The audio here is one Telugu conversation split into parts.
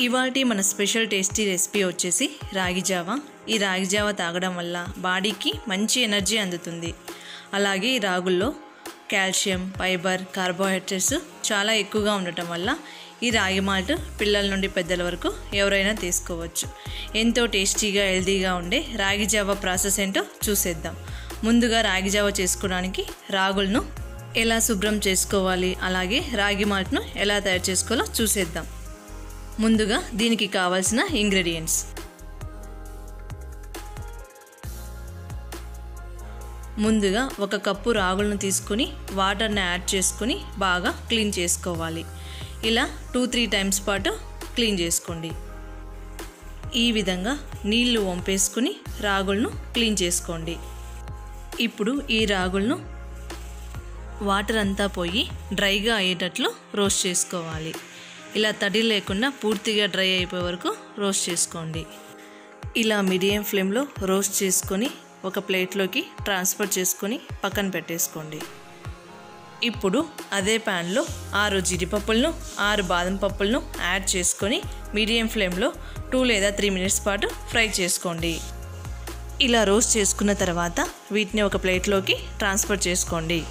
ఇవాల్టి మన స్పెషల్ టేస్టీ రెసిపీ వచ్చేసి రాగి జావా. ఈ రాగి జావా తాగడం వల్ల బాడీకి మంచి ఎనర్జీ అందుతుంది. అలాగే ఈ రాగుల్లో కాల్షియం, ఫైబర్, కార్బోహైడ్రేట్స్ చాలా ఎక్కువగా ఉండటం వల్ల ఈ రాగి మాల్ట్ పిల్లల నుండి పెద్దల వరకు ఎవరైనా తీసుకోవచ్చు. ఎంతో టేస్టీగా హెల్తీగా ఉండే రాగి జావా ప్రాసెస్ ఏంటో చూసేద్దాం. ముందుగా రాగి జావా చేసుకోవడానికి రాగులను ఎలా శుభ్రం చేసుకోవాలి, అలాగే రాగి మాల్ట్ను ఎలా తయారు చేసుకోవాలో చూసేద్దాం. ముందుగా దీనికి కావాల్సిన ఇంగ్రీడియంట్స్: ముందుగా 1 కప్పు రాగులను తీసుకుని వాటర్ని యాడ్ చేసుకుని బాగా క్లీన్ చేసుకోవాలి. ఇలా 2-3 టైమ్స్ పాటు క్లీన్ చేసుకోండి. ఈ విధంగా నీళ్లు వంపేసుకుని రాగులను క్లీన్ చేసుకోండి. ఇప్పుడు ఈ రాగులను వాటర్ అంతా పోయి డ్రైగా అయ్యేటట్లు రోస్ట్ చేసుకోవాలి. ఇలా తడి లేకుండా పూర్తిగా డ్రై అయిపోయే వరకు రోస్ట్ చేసుకోండి. ఇలా మీడియం ఫ్లేమ్లో రోస్ట్ చేసుకొని ఒక ప్లేట్లోకి ట్రాన్స్ఫర్ చేసుకొని పక్కన పెట్టేసుకోండి. ఇప్పుడు అదే ప్యాన్లో 6 జీడిపప్పులను 6 బాదం పప్పులను యాడ్ చేసుకొని మీడియం ఫ్లేమ్లో 2 లేదా 3 మినిట్స్ పాటు ఫ్రై చేసుకోండి. ఇలా రోస్ట్ చేసుకున్న తర్వాత వీటిని ఒక ప్లేట్లోకి ట్రాన్స్ఫర్ చేసుకోండి.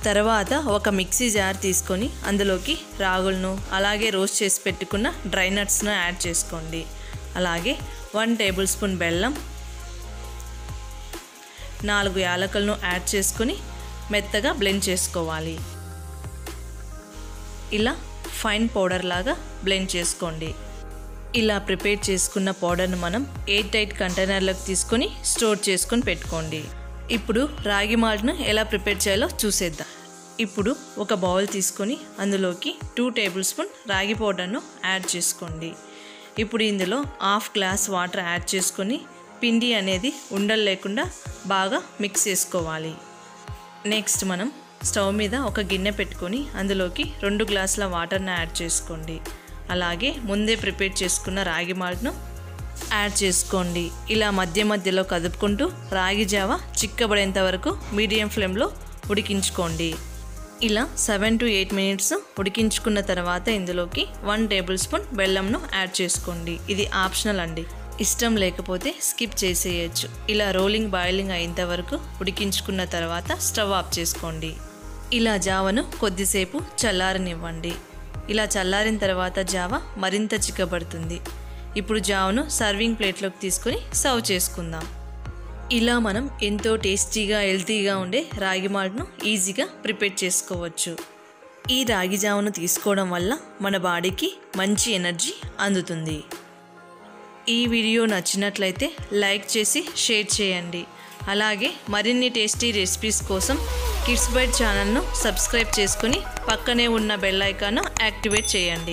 తర్వాత ఒక మిక్సీ జార్ తీసుకొని అందులోకి రాగులను అలాగే రోస్ట్ చేసి పెట్టుకున్న డ్రై నట్స్ను యాడ్ చేసుకోండి. అలాగే 1 టేబుల్ స్పూన్ బెల్లం, 4 యాలకులను యాడ్ చేసుకొని మెత్తగా బ్లెండ్ చేసుకోవాలి. ఇలా ఫైన్ పౌడర్ లాగా బ్లెండ్ చేసుకోండి. ఇలా ప్రిపేర్ చేసుకున్న పౌడర్ను మనం ఎయిర్ టైట్ కంటైనర్లోకి తీసుకొని స్టోర్ చేసుకొని పెట్టుకోండి. ఇప్పుడు రాగి మాల్ట్ను ఎలా ప్రిపేర్ చేయాలో చూసేద్దాం. ఇప్పుడు ఒక బౌల్ తీసుకొని అందులోకి 2 టేబుల్ స్పూన్ రాగి పౌడర్ను యాడ్ చేసుకోండి. ఇప్పుడు ఇందులో 1/2 గ్లాస్ వాటర్ యాడ్ చేసుకొని పిండి అనేది ఉండలు లేకుండా బాగా మిక్స్ చేసుకోవాలి. నెక్స్ట్ మనం స్టవ్ మీద ఒక గిన్నె పెట్టుకొని అందులోకి 2 గ్లాసుల వాటర్ని యాడ్ చేసుకోండి. అలాగే ముందే ప్రిపేర్ చేసుకున్న రాగి మాల్ట్ను యాడ్ చేసుకోండి. ఇలా మధ్య మధ్యలో కదుపుకుంటూ రాగి జావా చిక్కబడేంత వరకు మీడియం ఫ్లేమ్లో ఉడికించుకోండి. ఇలా 7 to 8 మినిట్స్ ఉడికించుకున్న తర్వాత ఇందులోకి 1 టేబుల్ స్పూన్ బెల్లంను యాడ్ చేసుకోండి. ఇది ఆప్షనల్ అండి, ఇష్టం లేకపోతే స్కిప్ చేసేయచ్చు. ఇలా రోలింగ్ బాయిలింగ్ అయ్యేంత వరకు ఉడికించుకున్న తర్వాత స్టవ్ ఆఫ్ చేసుకోండి. ఇలా జావను కొద్దిసేపు చల్లారనివ్వండి. ఇలా చల్లారిన తర్వాత జావా మరింత చిక్కబడుతుంది. ఇప్పుడు జావను సర్వింగ్ ప్లేట్లోకి తీసుకొని సర్వ్ చేసుకుందాం. ఇలా మనం ఎంతో టేస్టీగా హెల్తీగా ఉండే రాగి మాల్ట్ను ఈజీగా ప్రిపేర్ చేసుకోవచ్చు. ఈ రాగి జావను తీసుకోవడం వల్ల మన బాడీకి మంచి ఎనర్జీ అందుతుంది. ఈ వీడియో నచ్చినట్లయితే లైక్ చేసి షేర్ చేయండి. అలాగే మరిన్ని టేస్టీ రెసిపీస్ కోసం కిడ్స్ బైట్ ఛానల్ను సబ్స్క్రైబ్ చేసుకుని పక్కనే ఉన్న బెల్ ఐకాన్ను యాక్టివేట్ చేయండి.